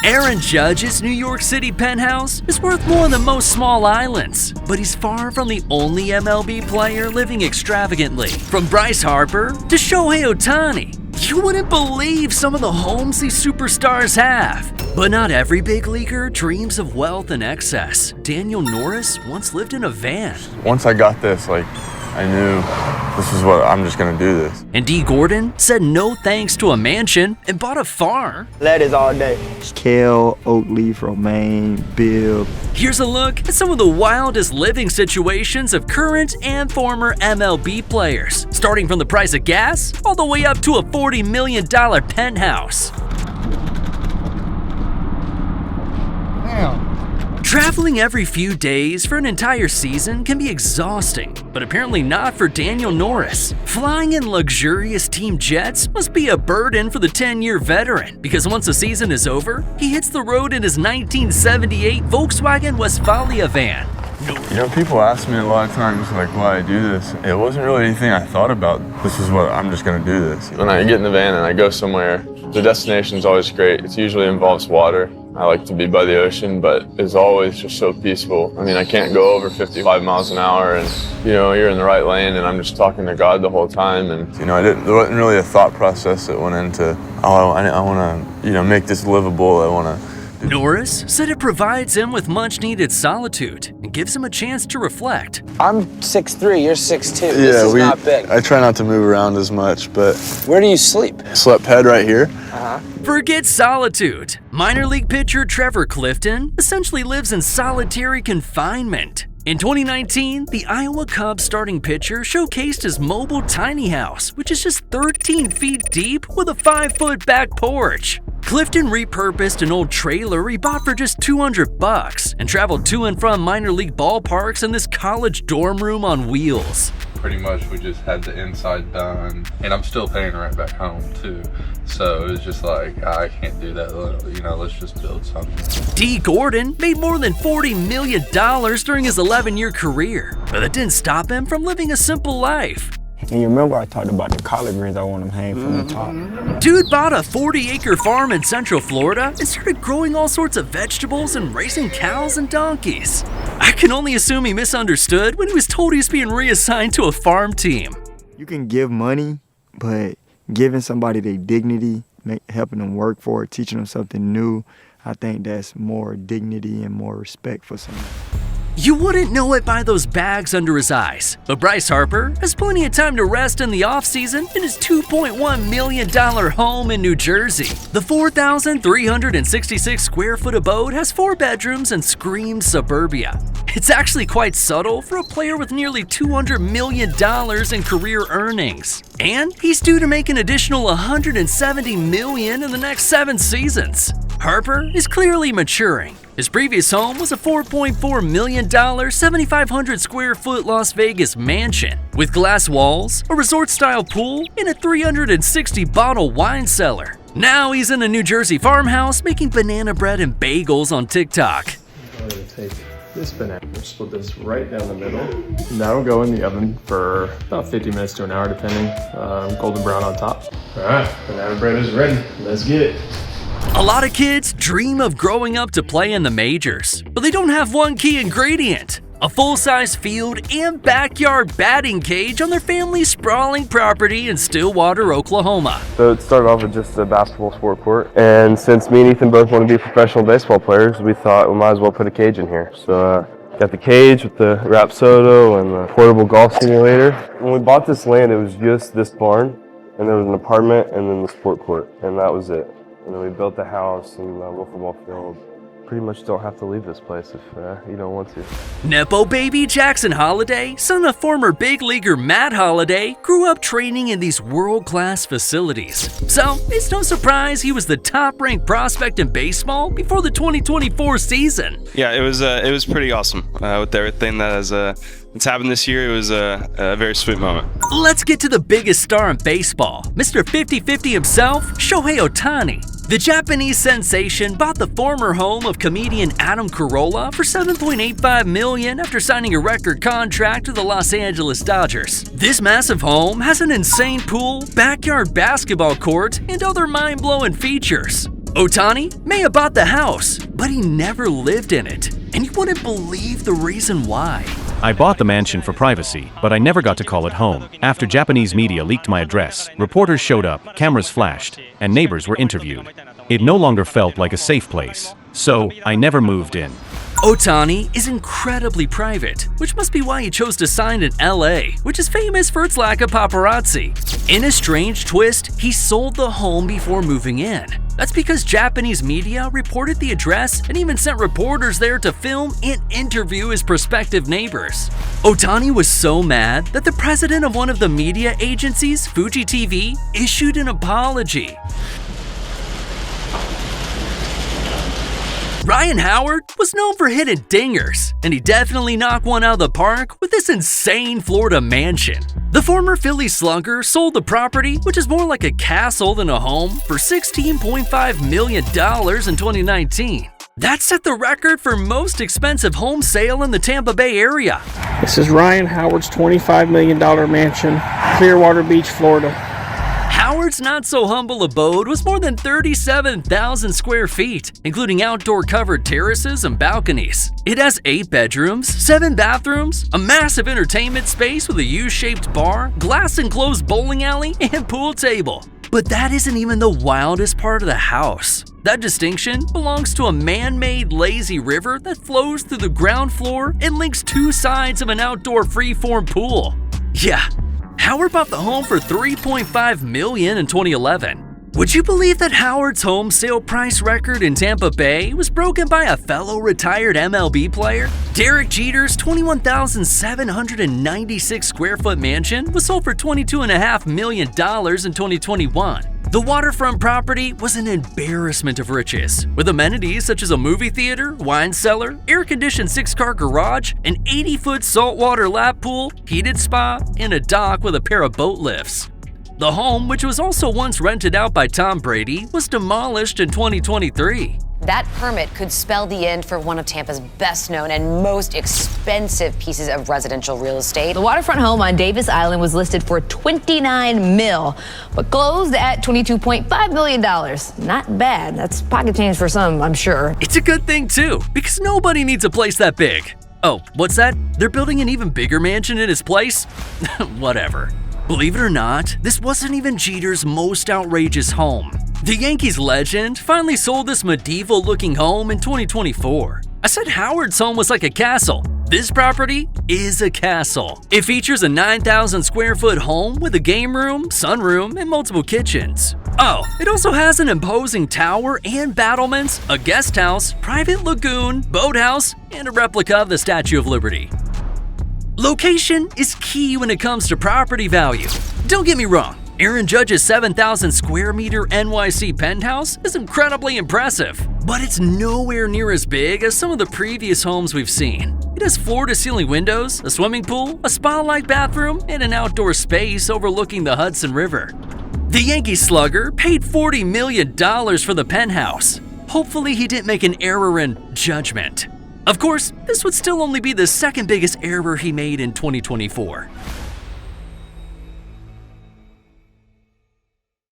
Aaron Judge's New York City penthouse is worth more than most small islands, but he's far from the only MLB player living extravagantly. From Bryce Harper to Shohei Ohtani, you wouldn't believe some of the homes these superstars have. But not every big leaguer dreams of wealth and excess. Daniel Norris once lived in a van. Once I got this, I knew this is what I'm just gonna do this. And Dee Gordon said no thanks to a mansion and bought a farm. Lettuce all day. Kale, oak leaf, romaine, bill. Here's a look at some of the wildest living situations of current and former MLB players, starting from the price of gas all the way up to a $40 million penthouse. Traveling every few days for an entire season can be exhausting, but apparently not for Daniel Norris. Flying in luxurious team jets must be a burden for the 10-year veteran, because once the season is over, he hits the road in his 1978 Volkswagen Westfalia van. You know, people ask me a lot of times, why I do this. It wasn't really anything I thought about. This is what I'm just gonna do this. When I get in the van and I go somewhere, the destination's always great. It usually involves water. I like to be by the ocean, but it's always just so peaceful. I mean, I can't go over 55 miles an hour and, you're in the right lane and I'm just talking to God the whole time. And, there wasn't really a thought process that went into, I want to, make this livable. I want to. Norris said it provides him with much-needed solitude and gives him a chance to reflect. I'm 6'3", you're 6'2". This is not big. I try not to move around as much, but... Where do you sleep? Slept head right here. Forget solitude. Minor league pitcher Trevor Clifton essentially lives in solitary confinement. In 2019, the Iowa Cubs starting pitcher showcased his mobile tiny house, which is just 13 feet deep with a 5-foot back porch. Clifton repurposed an old trailer he bought for just $200 and traveled to and from minor league ballparks in this college dorm room on wheels. Pretty much we just had the inside done, and I'm still paying rent back home too. So it was just I can't do that, let's just build something. Dee Gordon made more than $40 million during his 11-year career, but that didn't stop him from living a simple life. And you remember I talked about the collard greens I want them hang from the top. Dude bought a 40-acre farm in Central Florida and started growing all sorts of vegetables and raising cows and donkeys. I can only assume he misunderstood when he was told he was being reassigned to a farm team. You can give money, but giving somebody their dignity, helping them work for it, teaching them something new, I think that's more dignity and more respect for somebody. You wouldn't know it by those bags under his eyes, but Bryce Harper has plenty of time to rest in the offseason in his $2.1 million home in New Jersey. The 4,366 square foot abode has 4 bedrooms and screams suburbia. It's actually quite subtle for a player with nearly $200 million in career earnings. And he's due to make an additional $170 million in the next 7 seasons. Harper is clearly maturing. His previous home was a $4.4 million, 7,500 square foot Las Vegas mansion with glass walls, a resort-style pool, and a 360-bottle wine cellar. Now he's in a New Jersey farmhouse making banana bread and bagels on TikTok. I'm going to take this banana, split this right down the middle, and that'll go in the oven for about 50 minutes to an hour depending, golden brown on top. All right, banana bread is ready. Let's get it. A lot of kids dream of growing up to play in the majors, but they don't have one key ingredient: a full-size field and backyard batting cage on their family's sprawling property in Stillwater, Oklahoma. So it started off with just a basketball sport court, and since me and Ethan both want to be professional baseball players, we thought we might as well put a cage in here. So got the cage with the Rapsodo and the portable golf simulator. When we bought this land, it was just this barn, and there was an apartment and then the sport court, and that was it. And then we built the house and the little football field. Pretty much don't have to leave this place if you don't want to. Nepo baby Jackson Holliday, son of former big leaguer Matt Holliday, grew up training in these world-class facilities. So it's no surprise he was the top-ranked prospect in baseball before the 2024 season. Yeah, it was pretty awesome with everything that's happened this year. It was a very sweet moment. Let's get to the biggest star in baseball, Mr. 50-50 himself, Shohei Ohtani. The Japanese sensation bought the former home of comedian Adam Carolla for $7.85 million after signing a record contract with the Los Angeles Dodgers. This massive home has an insane pool, backyard basketball court, and other mind-blowing features. Ohtani may have bought the house, but he never lived in it, and you wouldn't believe the reason why. I bought the mansion for privacy, but I never got to call it home. After Japanese media leaked my address, reporters showed up, cameras flashed, and neighbors were interviewed. It no longer felt like a safe place, so I never moved in. Ohtani is incredibly private, which must be why he chose to sign in LA, which is famous for its lack of paparazzi. In a strange twist, he sold the home before moving in. That's because Japanese media reported the address and even sent reporters there to film and interview his prospective neighbors. Ohtani was so mad that the president of one of the media agencies, Fuji TV, issued an apology. Ryan Howard was known for hitting dingers, and he definitely knocked one out of the park with this insane Florida mansion. The former Philly slugger sold the property, which is more like a castle than a home, for $16.5 million in 2019. That set the record for most expensive home sale in the Tampa Bay area. This is Ryan Howard's $25 million mansion, Clearwater Beach, Florida. Howard's not-so-humble abode was more than 37,000 square feet, including outdoor covered terraces and balconies. It has 8 bedrooms, 7 bathrooms, a massive entertainment space with a U-shaped bar, glass-enclosed bowling alley, and pool table. But that isn't even the wildest part of the house. That distinction belongs to a man-made lazy river that flows through the ground floor and links 2 sides of an outdoor free-form pool. Yeah, Howard bought the home for $3.5 million in 2011. Would you believe that Howard's home sale price record in Tampa Bay was broken by a fellow retired MLB player? Derek Jeter's 21,796 square foot mansion was sold for $22.5 million in 2021. The waterfront property was an embarrassment of riches, with amenities such as a movie theater, wine cellar, air-conditioned 6-car garage, an 80-foot saltwater lap pool, heated spa, and a dock with a pair of boat lifts. The home, which was also once rented out by Tom Brady, was demolished in 2023. That permit could spell the end for one of Tampa's best-known and most expensive pieces of residential real estate. The waterfront home on Davis Island was listed for $29 million, but closed at $22.5 million. Not bad. That's pocket change for some, I'm sure. It's a good thing, too, because nobody needs a place that big. Oh, what's that? They're building an even bigger mansion in his place? Whatever. Believe it or not, this wasn't even Jeter's most outrageous home. The Yankees legend finally sold this medieval-looking home in 2024. I said Howard's home was like a castle. This property is a castle. It features a 9,000 square foot home with a game room, sunroom, and multiple kitchens. Oh, it also has an imposing tower and battlements, a guest house, private lagoon, boathouse, and a replica of the Statue of Liberty. Location is key when it comes to property value. Don't get me wrong, Aaron Judge's 7,000 square meter NYC penthouse is incredibly impressive, but it's nowhere near as big as some of the previous homes we've seen. It has floor-to-ceiling windows, a swimming pool, a spa-like bathroom, and an outdoor space overlooking the Hudson River. The Yankee slugger paid $40 million for the penthouse. Hopefully he didn't make an error in judgment. Of course, this would still only be the second biggest error he made in 2024.